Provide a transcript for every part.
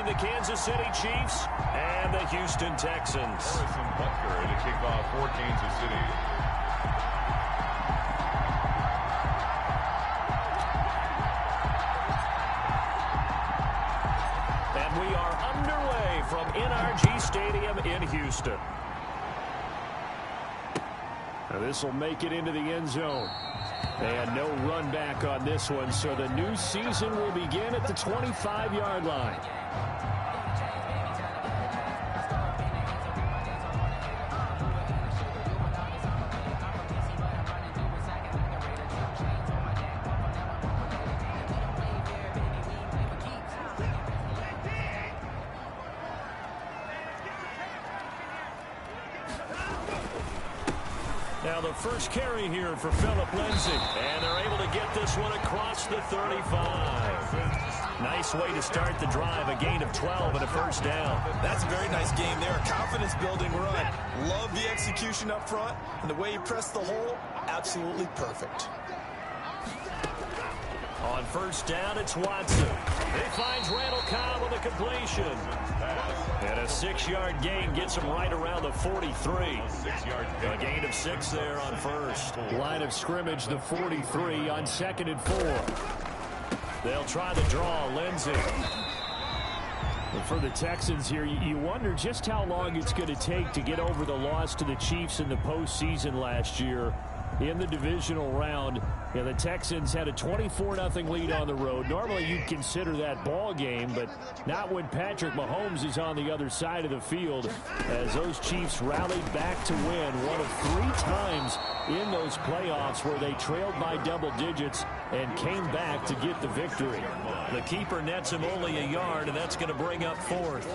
the Kansas City Chiefs and the Houston Texans. Harrison Butker to kick off for Kansas City. And we are underway from NRG Stadium in Houston. Now this will make it into the end zone. And no run back on this one, so the new season will begin at the 25-yard line. Now the first carry here for Phillip Lindsay. And they're able to get this one across the 35. Nice way to start the drive. A gain of 12 and a first down. That's a very nice game there. A confidence-building run. Love the execution up front. And the way he pressed the hole, absolutely perfect. On first down, it's Watson. He finds Randall Cobb with a completion. And a 6-yard gain gets him right around the 43. A gain of 6 there on first. Line of scrimmage, the 43 on 2nd and 4. They'll try the draw, Lindsay. And for the Texans here, you wonder just how long it's going to take to get over the loss to the Chiefs in the postseason last year in the divisional round. And the Texans had a 24-0 lead on the road. Normally you'd consider that ball game, but not when Patrick Mahomes is on the other side of the field, as those Chiefs rallied back to win one of 3 times in those playoffs where they trailed by double digits and came back to get the victory. The keeper nets him only a yard, and that's going to bring up 4th.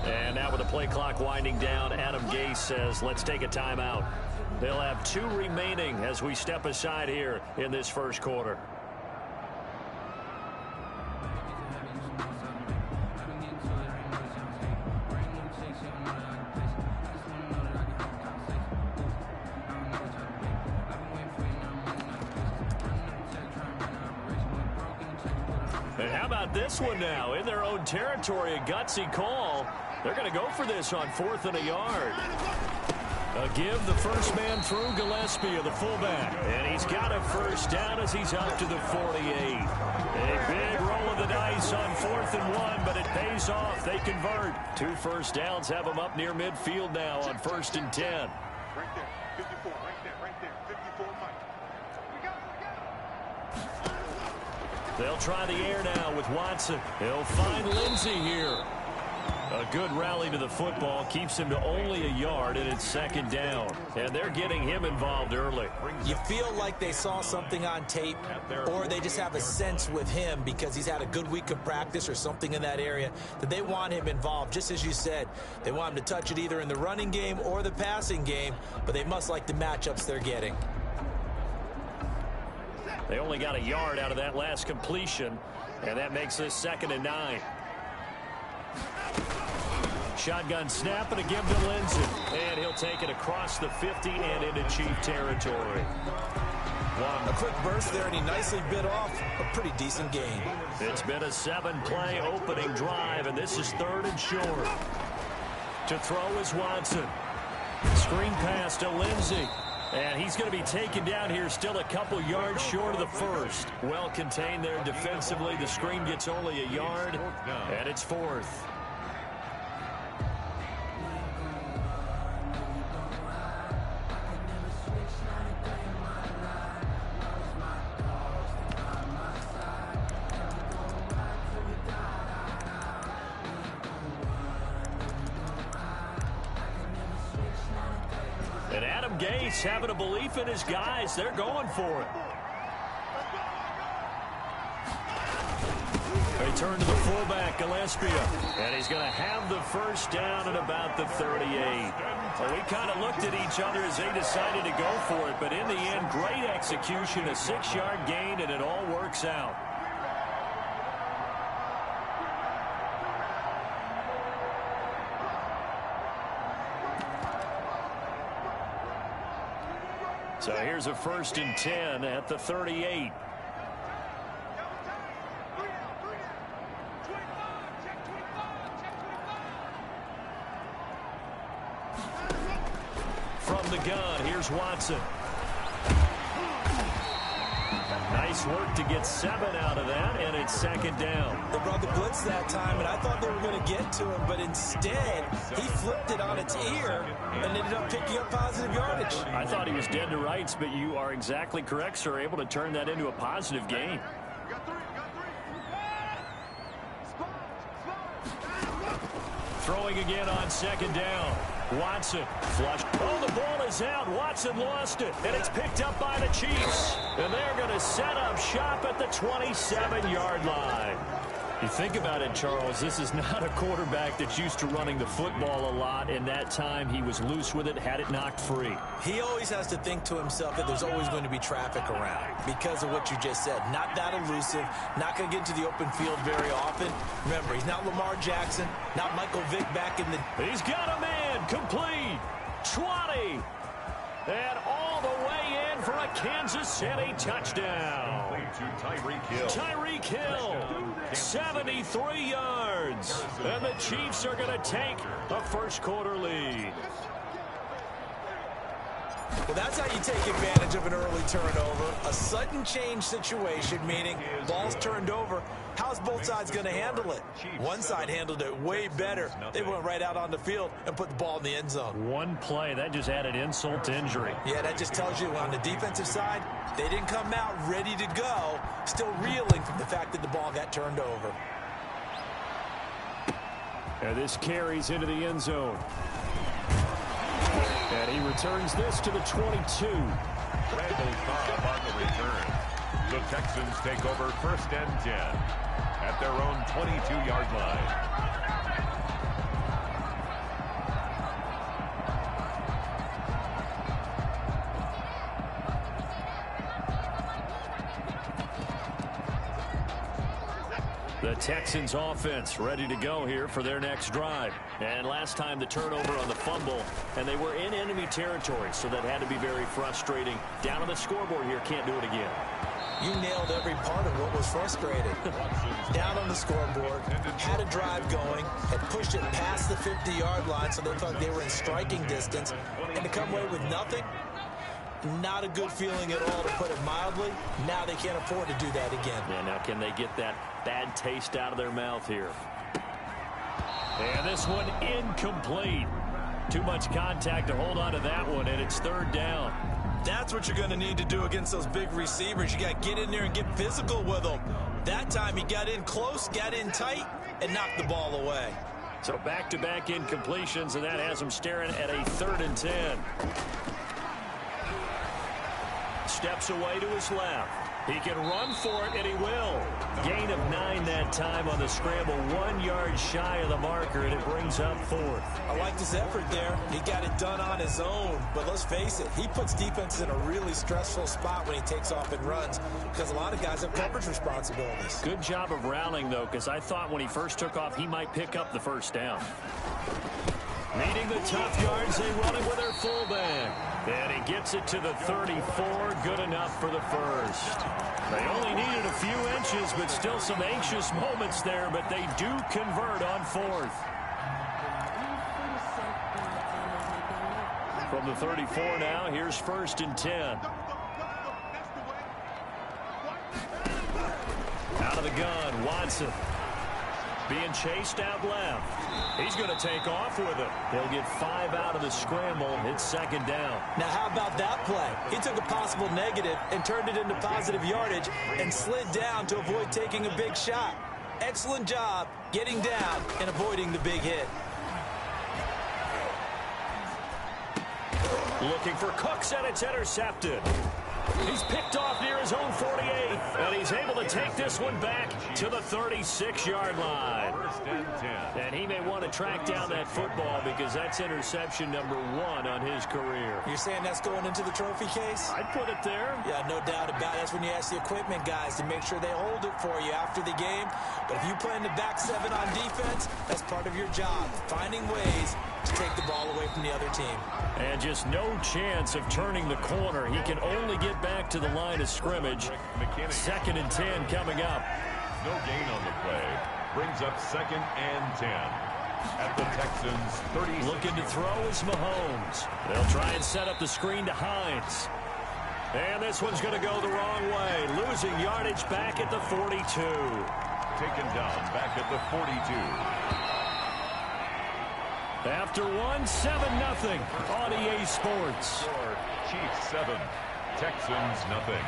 And now with the play clock winding down, Adam Gase says, let's take a timeout. They'll have 2 remaining as we step aside here in this first quarter. And how about this one now? In their own territory, a gutsy call. They're going to go for this on 4th and a yard. A give, the first man through, Gillespie of the fullback. And he's got a first down as he's up to the 48. A big roll of the dice on 4th and 1, but it pays off. They convert. 2 first downs have them up near midfield now on 1st and 10. Right there, 54, right there, 54, Mike. They'll try the air now with Watson. They'll find Lindsay here. A good rally to the football keeps him to only a yard, and it's 2nd down. And they're getting him involved early. You feel like they saw something on tape, or they just have a sense with him because he's had a good week of practice or something in that area that they want him involved. Just as you said, they want him to touch it either in the running game or the passing game, but they must like the matchups they're getting. They only got a yard out of that last completion, and that makes this 2nd and 9. Shotgun snap and a give to Lindsay. And he'll take it across the 50 and into Chief territory. A quick burst there, and he nicely bit off a pretty decent gain. It's been a 7-play opening drive, and this is 3rd and short. To throw is Watson. Screen pass to Lindsay. And he's going to be taken down here, still a couple yards short of the first. Well contained there defensively. The screen gets only a yard, and it's 4th. And Adam Gase having a belief in his guys. They're going for it. return to the fullback, Gillespie. And he's going to have the first down at about the 38. Well, we kind of looked at each other as they decided to go for it. But in the end, great execution, a 6-yard gain, and it all works out. So here's a 1st and 10 at the 38. From the gun, here's Watson. Nice work to get 7 out of that, and it's 2nd down. They brought the blitz that time, and I thought they were going to get to him, but instead, he flipped it on its ear and ended up picking up positive yardage. I thought he was dead to rights, but you are exactly correct, sir. Able to turn that into a positive gain. Throwing again on 2nd down. Watson flushed. Oh, the ball is out. Watson lost it, and it's picked up by the Chiefs. And they're going to set up shop at the 27-yard line. You think about it, Charles, this is not a quarterback that's used to running the football a lot, and that time he was loose with it, had it knocked free. He always has to think to himself that there's always going to be traffic around because of what you just said. Not that elusive, not going to get into the open field very often. Remember, he's not Lamar Jackson, not Michael Vick back in the... He's got a man, complete, 20, and all the way in for a Kansas City touchdown. Tyreek Hill, 73 yards, and the Chiefs are going to take a first-quarter lead. Well, that's how you take advantage of an early turnover. A sudden change situation, meaning ball's turned over. How's both sides going to handle it? One side handled it way better. They went right out on the field and put the ball in the end zone. One play, that just added insult to injury. Yeah, that just tells you on the defensive side, they didn't come out ready to go, still reeling from the fact that the ball got turned over. And this carries into the end zone. And he returns this to the 22. Randall Cobb on the return. The Texans take over 1st and 10 at their own 22-yard line. The Texans offense ready to go here for their next drive. And last time the turnover on the fumble, and they were in enemy territory, so that had to be very frustrating. Down on the scoreboard here, can't do it again. You nailed every part of what was frustrating. Down on the scoreboard, had a drive going, had pushed it past the 50-yard line so they thought they were in striking distance, and to come away with nothing, not a good feeling at all, to put it mildly. Now they can't afford to do that again. Yeah, now can they get that bad taste out of their mouth here? And this one incomplete. Too much contact to hold on to that one, and it's 3rd down. That's what you're going to need to do against those big receivers. You got to get in there and get physical with them. That time he got in close, got in tight, and knocked the ball away. So back-to-back incompletions, and that has him staring at a 3rd and 10. Steps away to his left. He can run for it, and he will. Gain of 9 that time on the scramble. 1 yard shy of the marker, and it brings up 4th. I liked his effort there. He got it done on his own. But let's face it, he puts defenses in a really stressful spot when he takes off and runs because a lot of guys have coverage responsibilities. Good job of rallying, though, because I thought when he first took off, he might pick up the 1st down. Needing the tough yards, they run it with their fullback. And he gets it to the 34, good enough for the first. They only needed a few inches, but still some anxious moments there, but they do convert on 4th. From the 34 now, here's 1st and 10. Out of the gun, Watson. Being chased out left. He's going to take off with it. He'll get 5 out of the scramble. It's 2nd down. Now, how about that play? He took a possible negative and turned it into positive yardage and slid down to avoid taking a big shot. Excellent job getting down and avoiding the big hit. Looking for Cooks, and it's intercepted. He's picked off near his own 48, and he's able to take this one back to the 36-yard line. And he may want to track down that football because that's interception number 1 on his career. You're saying that's going into the trophy case? I'd put it there. Yeah, no doubt about it. That's when you ask the equipment guys to make sure they hold it for you after the game. But if you play in the back 7 on defense, that's part of your job, finding ways to take the ball away from the other team. And just no chance of turning the corner. He can only get back to the line of scrimmage. 2nd and 10 coming up. No gain on the play. Brings up 2nd and 10. At the Texans 30. Looking to throw is Mahomes. They'll try and set up the screen to Hines. And this one's going to go the wrong way. Losing yardage back at the 42. Taken down back at the 42. After 7-0 on EA Sports. Chiefs 7, Texans nothing.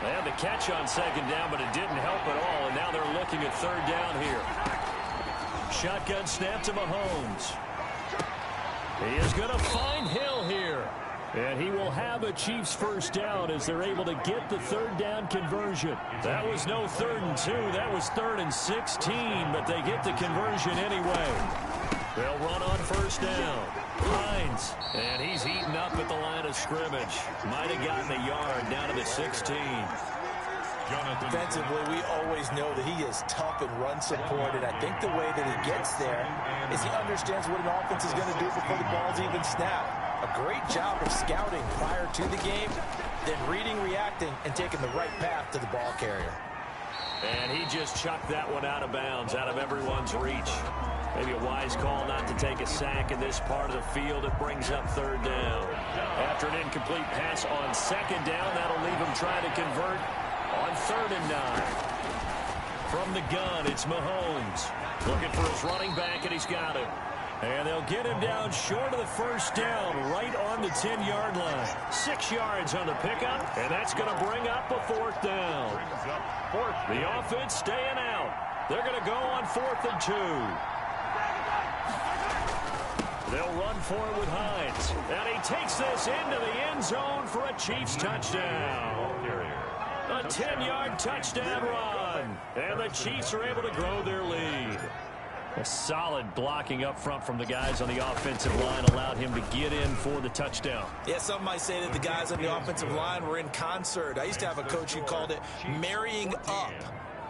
They had the catch on 2nd down, but it didn't help at all, and now they're looking at 3rd down here. Shotgun snap to Mahomes. He is going to find Hill here. And he will have a Chiefs 1st down as they're able to get the 3rd down conversion. That was no 3rd and 2. That was 3rd and 16, but they get the conversion anyway. They'll run on 1st down. Hines, and he's heating up at the line of scrimmage. Might have gotten a yard down to the 16. Defensively, we always know that he is tough and run support, and I think the way that he gets there is he understands what an offense is going to do before the ball's even snapped. A great job of scouting prior to the game, then reading, reacting, and taking the right path to the ball carrier. And he just chucked that one out of bounds, out of everyone's reach. Maybe a wise call not to take a sack in this part of the field. It brings up 3rd down. After an incomplete pass on 2nd down, that'll leave him trying to convert on 3rd and 9. From the gun, it's Mahomes. Looking for his running back, and he's got it. And they'll get him down short of the 1st down, right on the 10-yard line. 6 yards on the pickup, and that's going to bring up a 4th down. The offense staying out. They're going to go on 4th and 2. They'll run for it with Hines. And he takes this into the end zone for a Chiefs touchdown. A 10-yard touchdown run. And the Chiefs are able to grow their lead. A solid blocking up front from the guys on the offensive line allowed him to get in for the touchdown. Yeah, some might say that the guys on the offensive line were in concert. I used to have a coach who called it marrying up.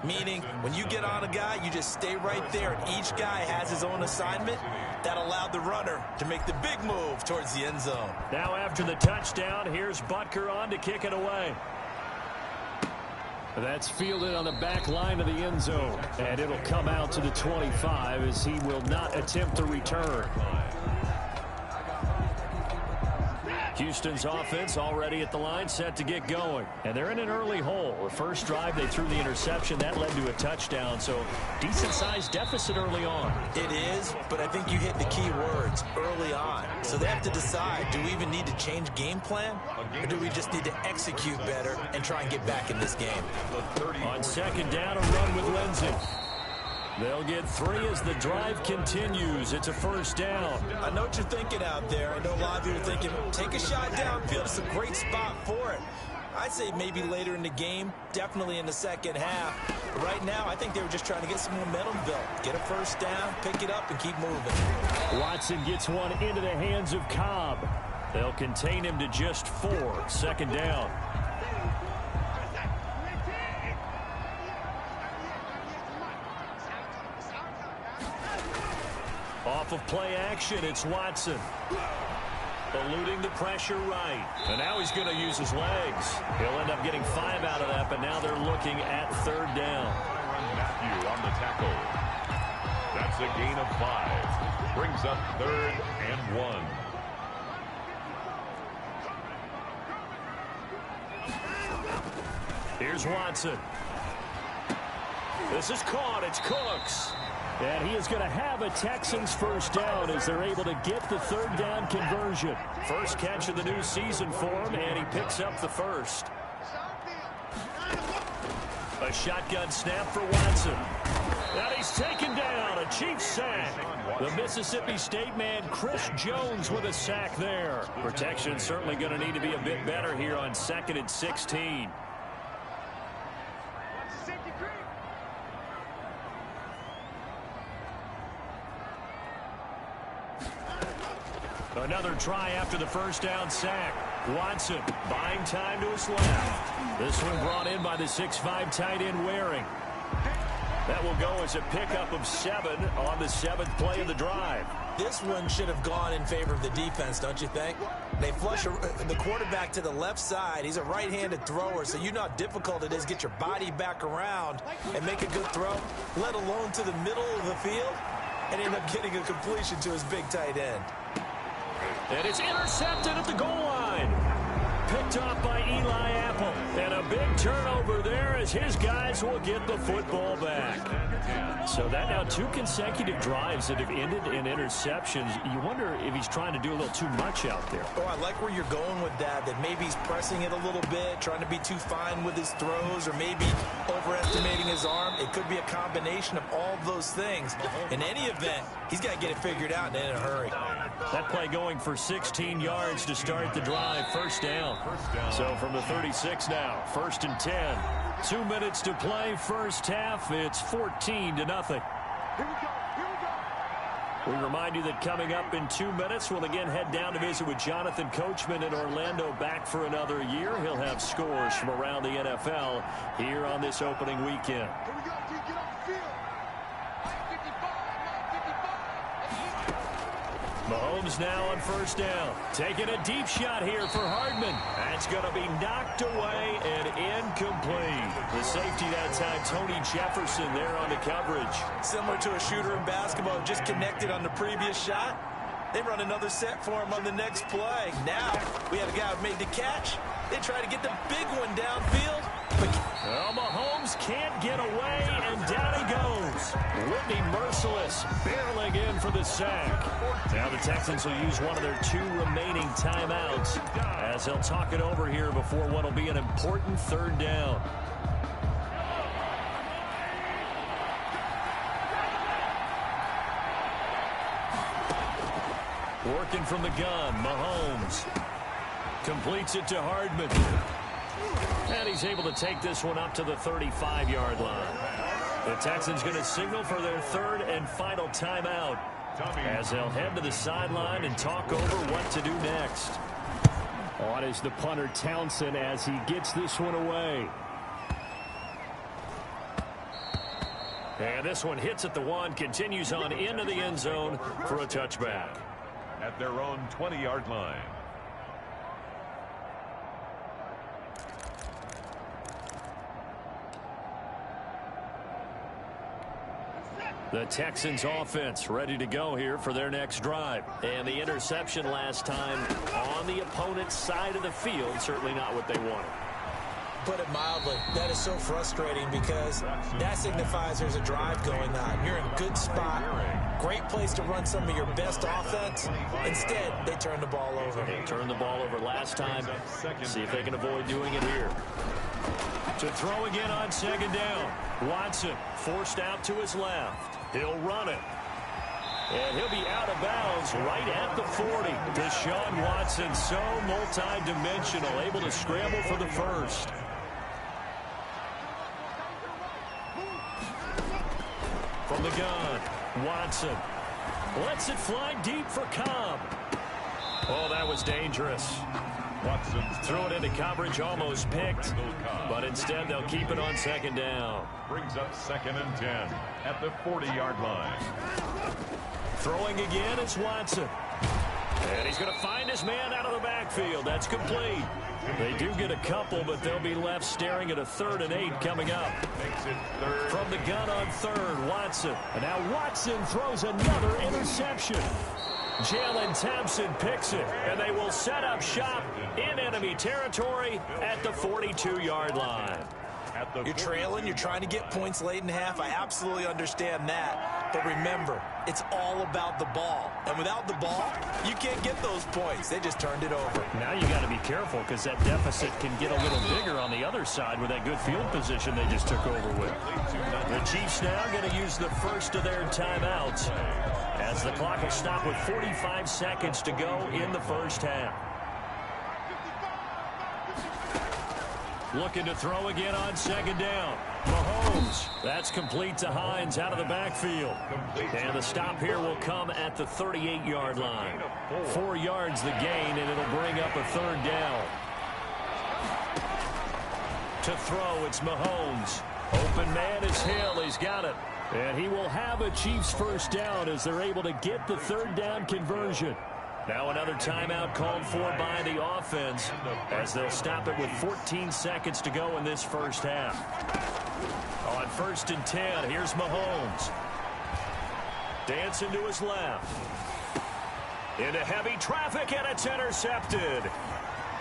Meaning, when you get on a guy, you just stay right there, and each guy has his own assignment. That allowed the runner to make the big move towards the end zone. Now after the touchdown, here's Butker on to kick it away. That's fielded on the back line of the end zone, and it'll come out to the 25 as he will not attempt to return. Houston's offense already at the line, set to get going. And they're in an early hole. The first drive, they threw the interception. That led to a touchdown, so decent-sized deficit early on. It is, but I think you hit the key words, early on. So they have to decide, do we even need to change game plan, or do we just need to execute better and try and get back in this game? On 2nd down, a run with Lindsey. They'll get 3 as the drive continues. It's a 1st down. I know what you're thinking out there. I know a lot of you are thinking, take a shot downfield. It's a great spot for it. I'd say maybe later in the game, definitely in the 2nd half. But right now, I think they were just trying to get some momentum built. Get a 1st down, pick it up, and keep moving. Watson gets one into the hands of Cobb. They'll contain him to just 4. 2nd down. Off of play action, it's Watson. Eluding the pressure right. And now he's going to use his legs. He'll end up getting 5 out of that, but now they're looking at 3rd down. Matthew on the tackle. That's a gain of 5. Brings up 3rd and 1. Here's Watson. This is caught. It's Cooks. And he is going to have a Texans 1st down as they're able to get the 3rd down conversion. First catch of the new season for him, and he picks up the 1st. A shotgun snap for Watson. And he's taken down, a Chiefs sack. The Mississippi State man, Chris Jones, with a sack there. Protection certainly going to need to be a bit better here on 2nd and 16. Another try after the first down sack. Watson buying time to his left. This one brought in by the 6'5" tight end Waring. That will go as a pickup of 7 on the 7th play of the drive. This one should have gone in favor of the defense, don't you think? They flush the quarterback to the left side. He's a right-handed thrower, so you know how difficult it is to get your body back around and make a good throw, let alone to the middle of the field, and end up getting a completion to his big tight end. And it's intercepted at the goal line. Picked off by Eli Apple. And a big turnover there as his guys will get the football back. So that now 2 consecutive drives that have ended in interceptions. You wonder if he's trying to do a little too much out there. Oh, I like where you're going with that maybe he's pressing it a little bit, trying to be too fine with his throws, or maybe overestimating his arm. It could be a combination of all of those things. In any event, he's got to get it figured out and in a hurry. That play going for 16 yards to start the drive. First down. So from the 36 now, 1st and 10. 2 minutes to play, first half. It's 14-0. We remind you that coming up in 2 minutes, we'll again head down to visit with Jonathan Coachman in Orlando, back for another year. He'll have scores from around the NFL here on this opening weekend. Mahomes now on first down. Taking a deep shot here for Hardman. That's going to be knocked away and incomplete. The safety that time, Tony Jefferson, there on the coverage. Similar to a shooter in basketball, just connected on the previous shot. They run another set for him on the next play. Now, we had a guy who made the catch. They try to get the big one downfield. Well, Mahomes can't get away, and down he goes. Whitney Merciless barreling in for the sack. Now the Texans will use one of their 2 remaining timeouts as they'll talk it over here before what will be an important 3rd down. Working from the gun, Mahomes completes it to Hardman. And he's able to take this one up to the 35-yard line. The Texans going to signal for their 3rd and final timeout as they'll head to the sideline and talk over what to do next. On is the punter Townsend as he gets this one away. And this one hits at the 1, continues on into the end zone for a touchback. At their own 20-yard line. The Texans offense ready to go here for their next drive. And the interception last time on the opponent's side of the field, certainly not what they wanted. Put it mildly, that is so frustrating because that signifies there's a drive going on. You're in a good spot, great place to run some of your best offense. Instead, they turn the ball over. They turned the ball over last time. See if they can avoid doing it here. To throw again on 2nd down. Watson forced out to his left. He'll run it. And he'll be out of bounds right at the 40. Deshaun Watson, so multi-dimensional, able to scramble for the first. From the gun, Watson lets it fly deep for Cobb. Oh, that was dangerous. Watson threw it into coverage, almost picked, but instead they'll keep it on 2nd down. Brings up 2nd and 10 at the 40-yard line. Throwing again, it's Watson. And he's going to find his man out of the backfield. That's complete. They do get a couple, but they'll be left staring at a 3rd and 8 coming up. Makes it 3rd. From the gun on 3rd, Watson. And now Watson throws another interception. Jalen Thompson picks it, and they will set up shop in enemy territory at the 42-yard line. You're trailing. You're trying to get points late in half. I absolutely understand that. But remember, it's all about the ball. And without the ball, you can't get those points. They just turned it over. Now you got to be careful because that deficit can get a little bigger on the other side with that good field position they just took over with. The Chiefs now going to use the first of their timeouts as the clock will stop with 45 seconds to go in the first half. Looking to throw again on second down. Mahomes. That's complete to Hines out of the backfield. And the stop here will come at the 38-yard line. 4 yards the gain, and it'll bring up a third down. To throw, it's Mahomes. Open man is Hill. He's got it. And he will have a Chiefs first down as they're able to get the third down conversion. Now another timeout called for by the offense as they'll stop it with 14 seconds to go in this first half. On 1st and 10, here's Mahomes. Dancing to his left. Into heavy traffic, and it's intercepted.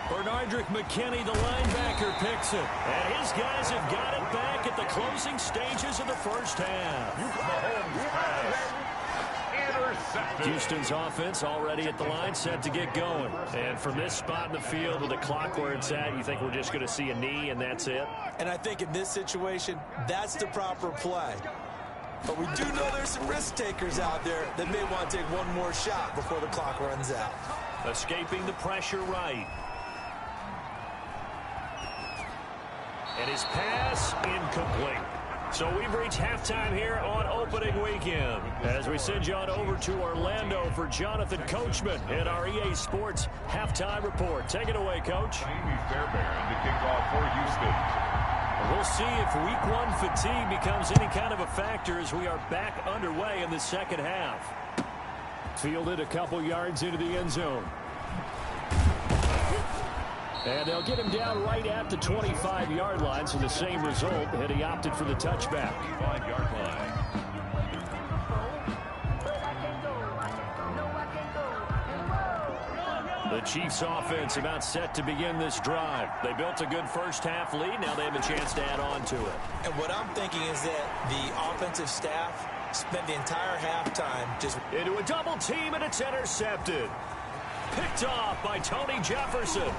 Bernardrick McKinney, the linebacker, picks it. And his guys have got it back at the closing stages of the first half. Mahomes pass. Houston's offense already at the line, set to get going. And from this spot in the field with the clock where it's at, you think we're just going to see a knee and that's it? And I think in this situation, that's the proper play. But we do know there's some risk takers out there that may want to take one more shot before the clock runs out. Escaping the pressure right. And his pass incomplete. So we've reached halftime here on opening weekend as we send you on over to Orlando for Jonathan Coachman in our EA Sports halftime report. Take it away, Coach. Jamie Fairbairn to kick off for Houston. We'll see if week 1 fatigue becomes any kind of a factor as we are back underway in the second half. Fielded a couple yards into the end zone. And they'll get him down right at the 25-yard line, so the same result, and he opted for the touchback. 5-yard line. The Chiefs offense about set to begin this drive. They built a good first half lead. Now they have a chance to add on to it. And what I'm thinking is that the offensive staff spent the entire halftime just into a double team, and it's intercepted. Picked off by Tony Jefferson.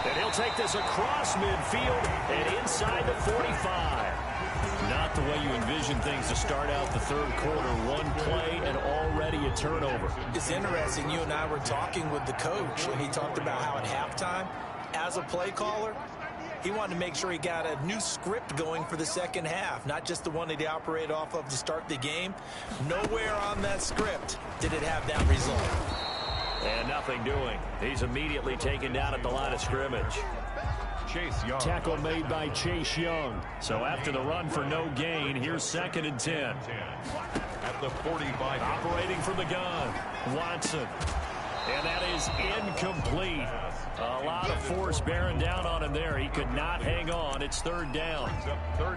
And he'll take this across midfield and inside the 45. Not the way you envision things to start out the third quarter. One play and already a turnover. It's interesting. You and I were talking with the coach, and he talked about how at halftime, as a play caller, he wanted to make sure he got a new script going for the second half, not just the one that he operated off of to start the game. Nowhere on that script did it have that result. And nothing doing. He's immediately taken down at the line of scrimmage. Chase Young. Tackle made by Chase Young. So after the run for no gain, here's 2nd and 10. At the 45. Operating from the gun, Watson. And that is incomplete. A lot of force bearing down on him there. He could not hang on. It's 3rd down.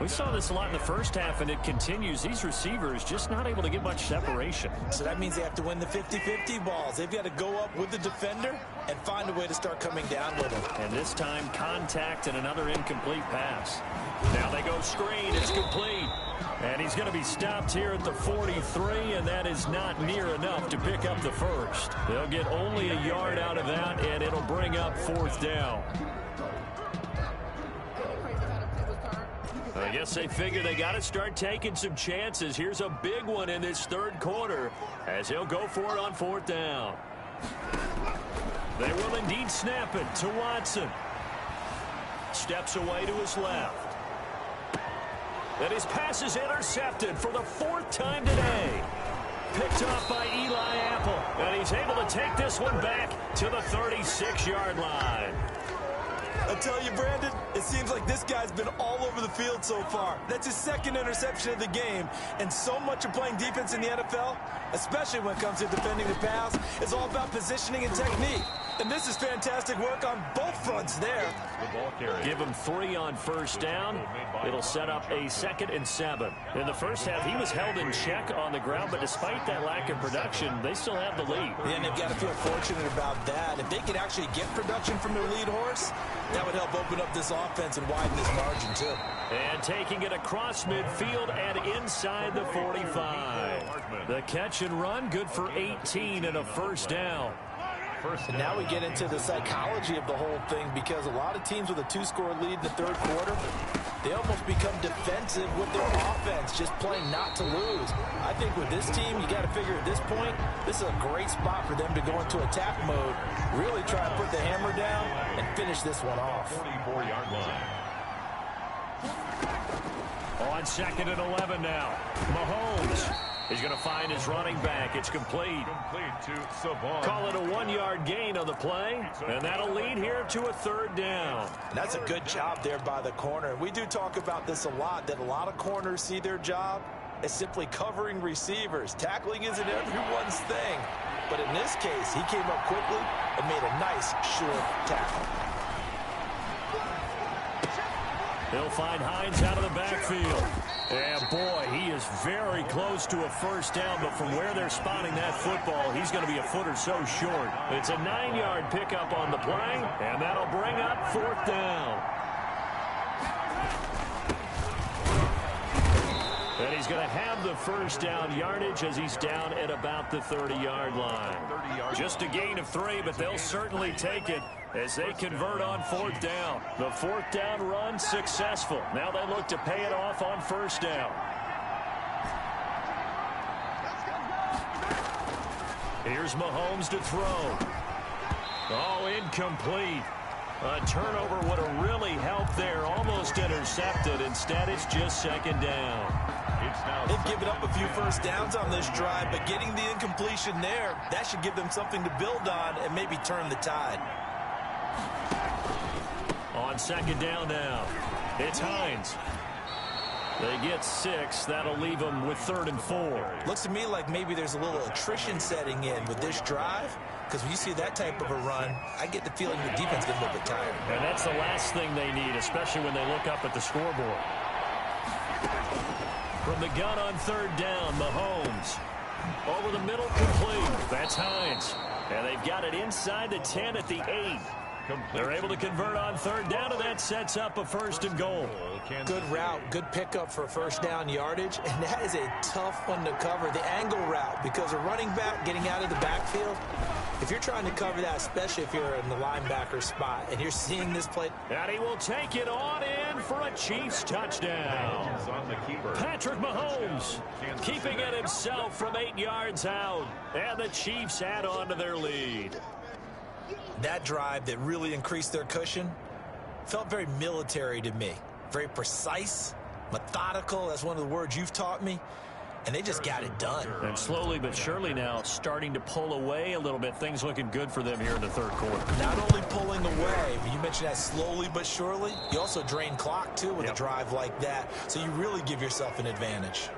We saw this a lot in the first half, and it continues. These receivers just not able to get much separation. So that means they have to win the 50-50 balls. They've got to go up with the defender and find a way to start coming down with him. And this time, contact and another incomplete pass. Now they go screen. It's complete. And he's going to be stopped here at the 43, and that is not near enough to pick up the first. They'll get only a yard out of that, and it'll bring up 4th down. I guess they figure they got to start taking some chances. Here's a big one in this third quarter as he'll go for it on 4th down. They will indeed snap it to Watson. Steps away to his left. And his pass is intercepted for the 4th time today. Picked off by Eli Apple. And he's able to take this one back to the 36-yard line. I tell you, Brandon, it seems like this guy's been all over the field so far. That's his 2nd interception of the game. And so much of playing defense in the NFL, especially when it comes to defending the pass, is all about positioning and technique. And this is fantastic work on both fronts there. Give him 3 on 1st down. It'll set up a 2nd and 7. In the first half, he was held in check on the ground, but despite that lack of production, they still have the lead. And they've got to feel fortunate about that. If they could actually get production from their lead horse, that would help open up this offense and widen this margin, too. And taking it across midfield and inside the 45. The catch and run, good for 18 and a first down. And now we get into the psychology of the whole thing, because a lot of teams with a 2-score lead in the third quarter, they almost become defensive with their offense, just playing not to lose. I think with this team, you got to figure at this point, this is a great spot for them to go into attack mode, really try to put the hammer down and finish this one off. 44-yard line. On 2nd and 11 now. Mahomes is going to find his running back. It's complete. Complete to Savon. Call it a 1-yard gain on the play, and that'll lead here to a third down. And that's a good job there by the corner. We do talk about this a lot, that a lot of corners see their job as simply covering receivers. Tackling isn't everyone's thing. But in this case, he came up quickly and made a nice, short tackle. They'll find Hines out of the backfield. And boy, he is very close to a first down, but from where they're spotting that football, he's going to be a foot or so short. It's a 9-yard pickup on the play, and that'll bring up 4th down. And he's going to have the first down yardage as he's down at about the 30-yard line. Just a gain of 3, but they'll certainly take it as they convert on 4th down. The 4th down run successful. Now they look to pay it off on 1st down. Here's Mahomes to throw. Oh, incomplete. A turnover would have really helped there. Almost intercepted. Instead, it's just 2nd down. They've given up a few first downs on this drive, but getting the incompletion there, that should give them something to build on and maybe turn the tide. On 2nd down now, it's Hines. They get 6. That'll leave them with 3rd and 4. Looks to me like maybe there's a little attrition setting in with this drive, because when you see that type of a run, I get the feeling the defense gets a little bit tired. And that's the last thing they need, especially when they look up at the scoreboard. From the gun on 3rd down, Mahomes. Over the middle, complete. That's Hines. And they've got it inside the 10 at the 8. They're able to convert on 3rd down, and that sets up a 1st and goal. Good route, good pickup for first down yardage, and that is a tough one to cover, the angle route, because a running back getting out of the backfield, if you're trying to cover that, especially if you're in the linebacker spot, and you're seeing this play. And he will take it on in for a Chiefs touchdown. Patrick Mahomes keeping it himself from 8 yards out, and the Chiefs add on to their lead. That drive that really increased their cushion felt very military to me. Very precise, methodical. That's one of the words you've taught me. And they just got it done. And slowly but surely now starting to pull away a little bit. Things looking good for them here in the third quarter. Not only pulling away, but you mentioned that slowly but surely. You also drain clock, too, with a drive like that. So you really give yourself an advantage.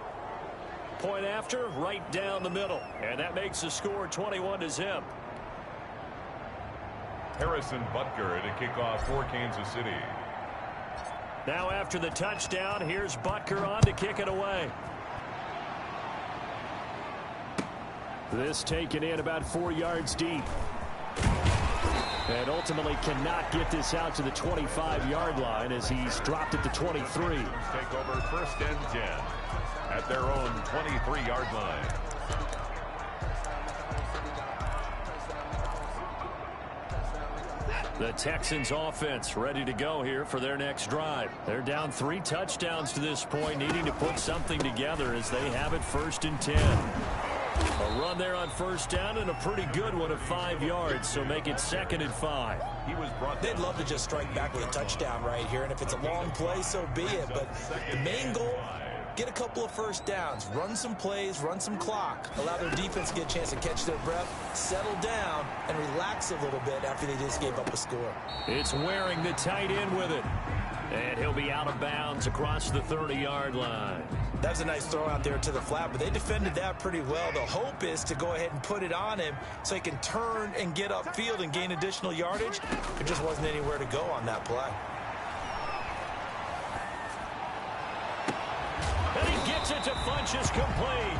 Point after, right down the middle. And that makes the score 21-0. Harrison Butker to kick off for Kansas City. Now after the touchdown, here's Butker on to kick it away. This taken in about 4 yards deep. And ultimately cannot get this out to the 25-yard line as he's dropped at the 23. Take over 1st and 10 at their own 23-yard line. The Texans offense ready to go here for their next drive. They're down 3 touchdowns to this point, needing to put something together as they have it 1st and 10. A run there on 1st down and a pretty good one of 5 yards, so make it 2nd and 5. They'd love to just strike back with a touchdown right here, and if it's a long play, so be it. But the main goal, get a couple of first downs, run some plays, run some clock, allow their defense to get a chance to catch their breath, settle down, and relax a little bit after they just gave up a score. It's Waring the tight end with it. And he'll be out of bounds across the 30-yard line. That was a nice throw out there to the flat, but they defended that pretty well. The hope is to go ahead and put it on him so he can turn and get upfield and gain additional yardage. There just wasn't anywhere to go on that play. And he gets it to Funchess complete.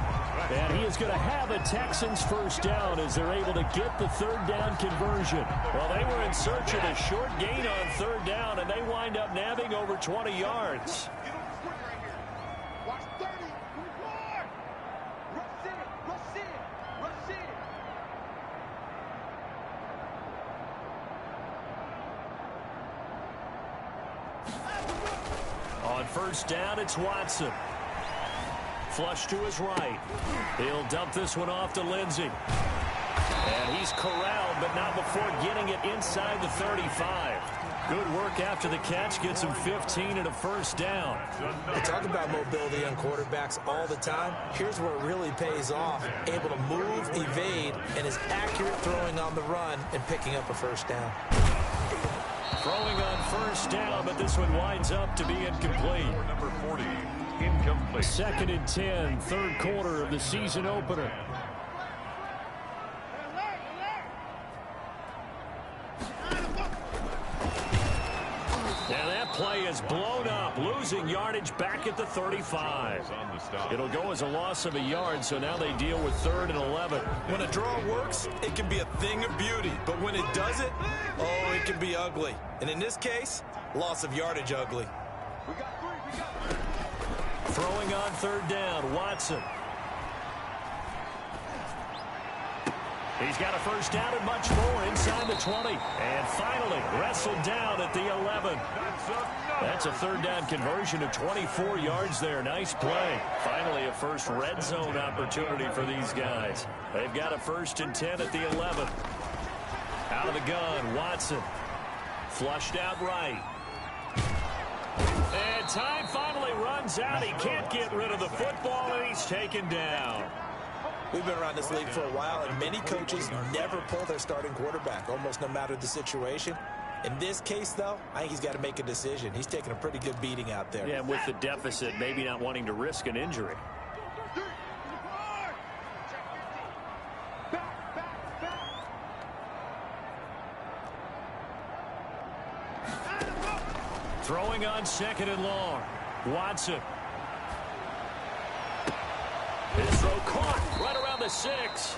And he is going to have a Texans first down as they're able to get the third down conversion. Well, they were in search of a short gain on third down, and they wind up nabbing over 20 yards. On first down, it's Watson. Flush to his right. He'll dump this one off to Lindsey. And he's corralled, but not before getting it inside the 35. Good work after the catch. Gets him 15 and a first down. I talk about mobility on quarterbacks all the time. Here's where it really pays off. Able to move, evade, and is accurate throwing on the run and picking up a first down. Throwing on first down, but this one winds up to be incomplete. Number 40, incomplete. 2nd and 10, third quarter of the season opener. Now that play is blown up, losing yardage back at the 35. It'll go as a loss of a yard, so now they deal with 3rd and 11. When a draw works, it can be a thing of beauty. But when it doesn't, oh, it can be ugly. And in this case, loss of yardage ugly. Throwing on third down, Watson. He's got a first down and much more inside the 20. And finally wrestled down at the 11. That's a third down conversion of 24 yards there. Nice play. Finally a first red zone opportunity for these guys. They've got a 1st and 10 at the 11. Out of the gun, Watson. Flushed out right. And time finally runs out. He can't get rid of the football, and he's taken down. We've been around this league for a while, and many coaches never pull their starting quarterback, almost no matter the situation. In this case, though, I think he's got to make a decision. He's taking a pretty good beating out there. Yeah, with the deficit, maybe not wanting to risk an injury. Throwing on 2nd and long. Watson. His throw caught right around the 6.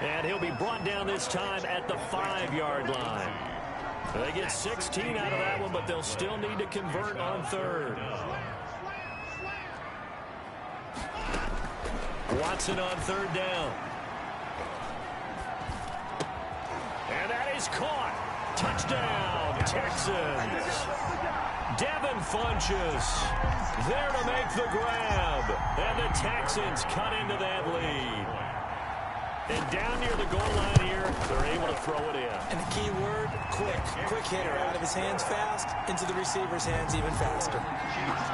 And he'll be brought down this time at the 5-yard line. They get 16 out of that one, but they'll still need to convert on 3rd. Watson on 3rd down. And that is caught. Touchdown, Texans. Devin Funchess there to make the grab. And the Texans cut into that lead. And down near the goal line here, they're able to throw it in. And the key word, quick. Quick hitter. Out of his hands fast, into the receiver's hands even faster.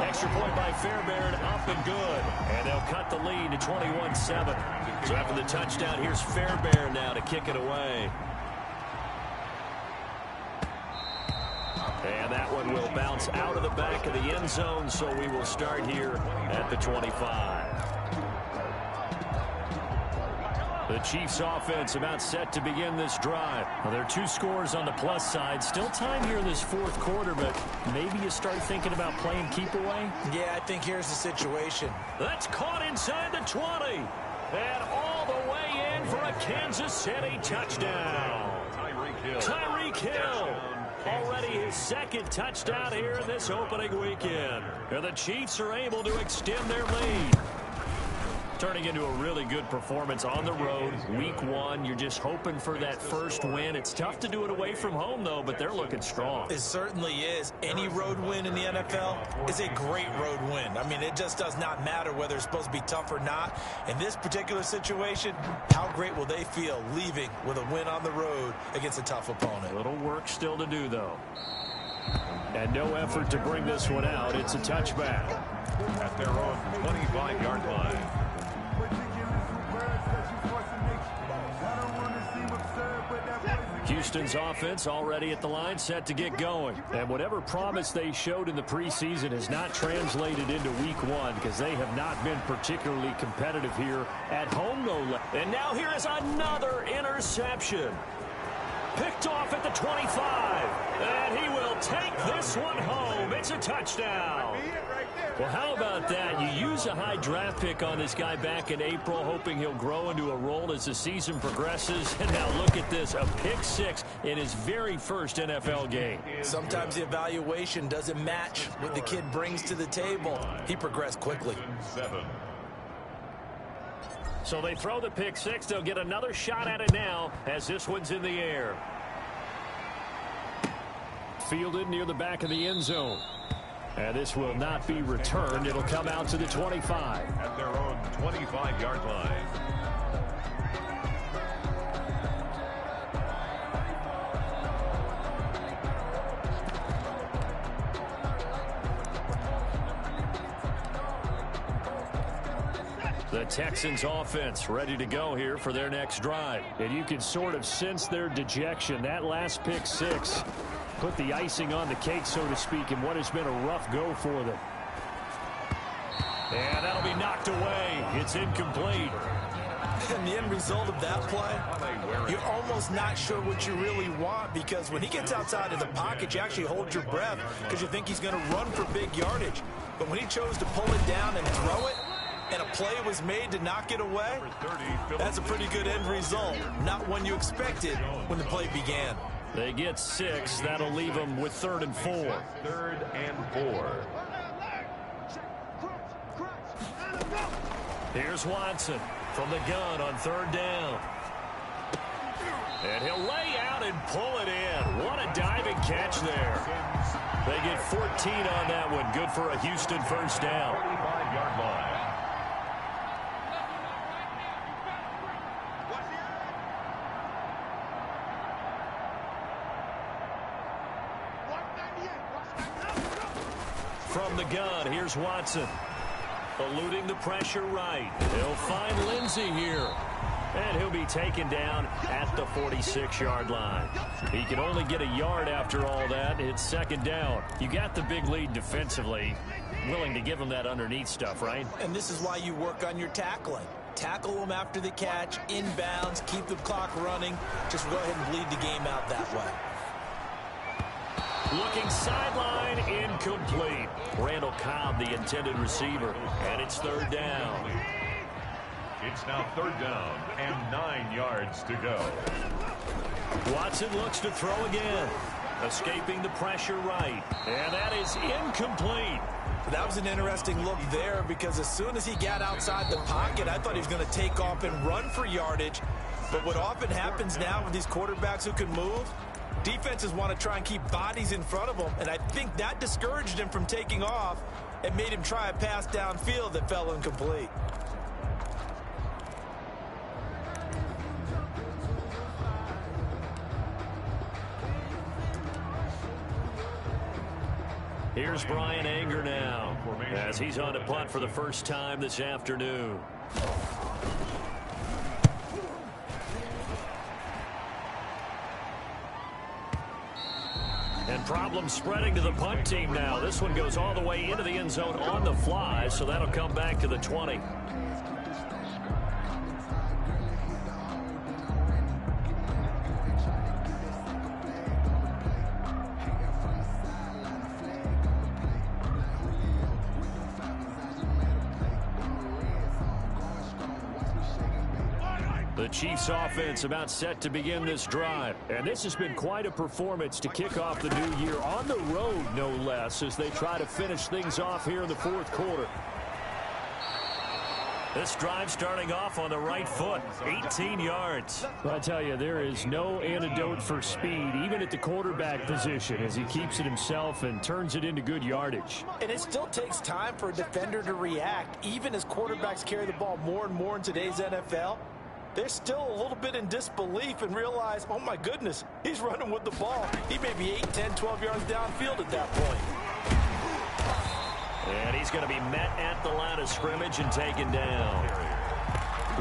Extra point by Fairbairn, up and good. And they'll cut the lead to 21-7. So after the touchdown, here's Fairbairn now to kick it away. And that one will bounce out of the back of the end zone, so we will start here at the 25. The Chiefs offense about set to begin this drive. Well, there are 2 scores on the plus side. Still time here in this 4th quarter, but maybe you start thinking about playing keep away? Yeah, I think here's the situation. That's caught inside the 20. And all the way in for a Kansas City touchdown. Tyreek Hill. Already his 2nd touchdown here in this opening weekend. And the Chiefs are able to extend their lead. Turning into a really good performance on the road. Week 1, you're just hoping for that first win. It's tough to do it away from home, though, but they're looking strong. It certainly is. Any road win in the NFL is a great road win. I mean, it just does not matter whether it's supposed to be tough or not. In this particular situation, how great will they feel leaving with a win on the road against a tough opponent? A little work still to do, though. And no effort to bring this one out. It's a touchback. At their own 25-yard line. Houston's offense already at the line, set to get going. And whatever promise they showed in the preseason has not translated into week 1 because they have not been particularly competitive here at home, no less. And now here is another interception. Picked off at the 25. And he will take this one home. It's a touchdown. Well, how about that? You use a high draft pick on this guy back in April, hoping he'll grow into a role as the season progresses. And now look at this, a pick six in his very first NFL game. Sometimes the evaluation doesn't match what the kid brings to the table. He progressed quickly. So they throw the pick six. They'll get another shot at it now as this one's in the air. Fielded near the back of the end zone. And this will not be returned. It'll come out to the 25. At their own 25-yard line. The Texans offense ready to go here for their next drive. And you can sort of sense their dejection. That last pick six put the icing on the cake, so to speak, in what has been a rough go for them. And that'll be knocked away. It's incomplete. And the end result of that play, you're almost not sure what you really want, because when he gets outside of the pocket, you actually hold your breath because you think he's going to run for big yardage. But when he chose to pull it down and throw it, and a play was made to knock it away, that's a pretty good end result. Not one you expected when the play began. They get 6. That'll leave them with 3rd and 4. 3rd and 4. Here's Watson from the gun on 3rd down. And he'll lay out and pull it in. What a diving catch there. They get 14 on that one. Good for a Houston first down. 45-yard line. From the gun, here's Watson. Eluding the pressure right. He'll find Lindsey here. And he'll be taken down at the 46-yard line. He can only get a yard after all that. It's 2nd down. You got the big lead defensively. Willing to give him that underneath stuff, right? And this is why you work on your tackling. Tackle them after the catch, inbounds, keep the clock running. Just go ahead and bleed the game out that way. Looking sideline, incomplete. Randall Cobb, the intended receiver. And it's 3rd down. It's now 3rd down and 9 yards to go. Watson looks to throw again. Escaping the pressure right. And that is incomplete. That was an interesting look there, because as soon as he got outside the pocket, I thought he was going to take off and run for yardage. But what often happens now with these quarterbacks who can move, defenses want to try and keep bodies in front of them, and I think that discouraged him from taking off and made him try a pass downfield that fell incomplete. Here's Brian Anger now, as he's on to punt for the first time this afternoon. And problems spreading to the punt team now. This one goes all the way into the end zone on the fly, so that'll come back to the 20. The Chiefs offense about set to begin this drive. And this has been quite a performance to kick off the new year on the road, no less, as they try to finish things off here in the 4th quarter. This drive starting off on the right foot, 18 yards. Well, I tell you, there is no antidote for speed, even at the quarterback position, as he keeps it himself and turns it into good yardage. And it still takes time for a defender to react, even as quarterbacks carry the ball more and more in today's NFL. They're still a little bit in disbelief and realize, oh my goodness, he's running with the ball. He may be 8, 10, 12 yards downfield at that point. And he's going to be met at the line of scrimmage and taken down.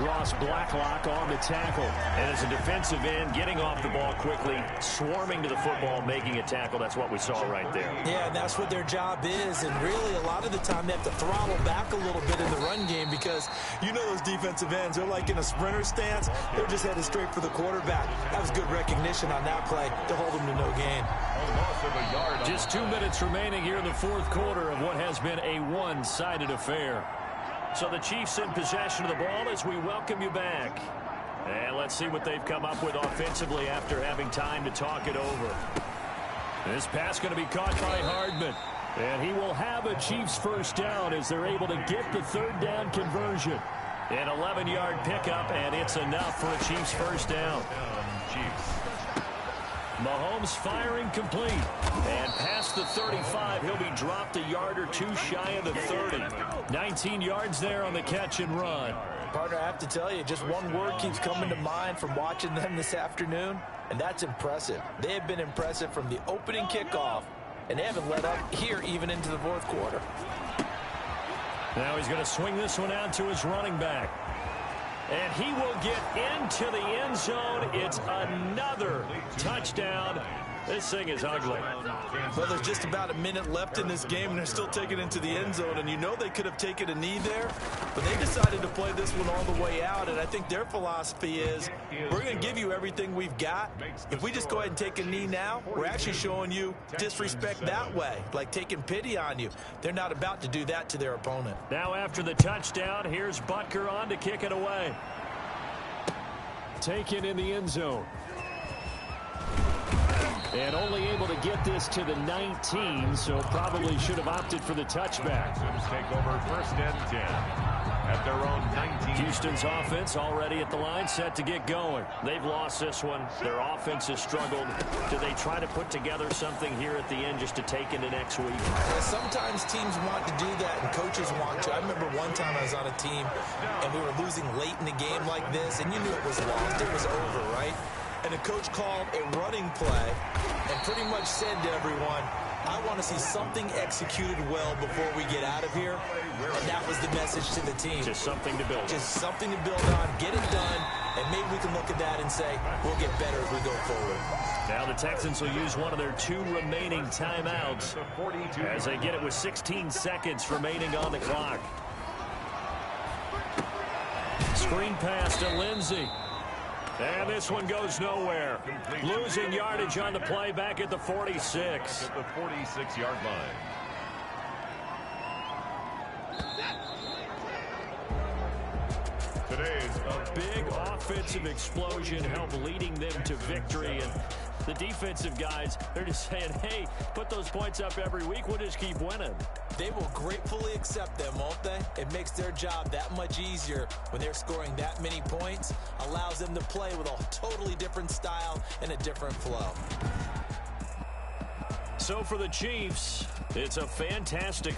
Ross Blacklock on the tackle. And as a defensive end, getting off the ball quickly, swarming to the football, making a tackle. That's what we saw right there. Yeah, and that's what their job is. And really, a lot of the time, they have to throttle back a little bit in the run game, because you know those defensive ends, they're like in a sprinter stance. They're just headed straight for the quarterback. That was good recognition on that play to hold them to no gain. loss of a yard. Just 2 minutes remaining here in the fourth quarter of what has been a one-sided affair. So the Chiefs in possession of the ball as we welcome you back. And let's see what they've come up with offensively after having time to talk it over. This pass going to be caught by Hardman. And he will have a Chiefs first down as they're able to get the third down conversion. An 11-yard pickup, and it's enough for a Chiefs first down. Chiefs. Mahomes firing complete. And past the 35, he'll be dropped a yard or two shy of the 30. 19 yards there on the catch and run. Partner, I have to tell you, just one word keeps coming to mind from watching them this afternoon, and that's impressive. They have been impressive from the opening kickoff, and they haven't let up here even into the fourth quarter. Now he's going to swing this one out to his running back. And he will get into the end zone. It's another touchdown. This thing is ugly. Well, there's just about a minute left in this game, and they're still taking it into the end zone. And you know they could have taken a knee there, but they decided to play this one all the way out. And I think their philosophy is, we're going to give you everything we've got. If we just go ahead and take a knee now, we're actually showing you disrespect that way, like taking pity on you. They're not about to do that to their opponent. Now after the touchdown, here's Butker on to kick it away. Taken in the end zone. And only able to get this to the 19, so probably should have opted for the touchback. Texans take over first and 10 at their own 19. Houston's offense already at the line, set to get going. They've lost this one. Their offense has struggled. Do they try to put together something here at the end just to take into next week? Yeah, sometimes teams want to do that, and coaches want to. I remember one time I was on a team, and we were losing late in the game like this, and you knew it was lost. It was over, right? And the coach called a running play and pretty much said to everyone, I want to see something executed well before we get out of here. And that was the message to the team. Just something to build on. Just something to build on, get it done, and maybe we can look at that and say, we'll get better as we go forward. Now the Texans will use one of their 2 remaining timeouts as they get it with 16 seconds remaining on the clock. Screen pass to Lindsey. And this one goes nowhere. Losing yardage on the play back at the 46. At the 46-yard line. Today's A big offensive explosion helped leading them to victory. And the defensive guys, they're just saying, hey, put those points up every week. We'll just keep winning. They will gratefully accept them, won't they? It makes their job that much easier when they're scoring that many points. Allows them to play with a totally different style and a different flow. So for the Chiefs, it's a fantastic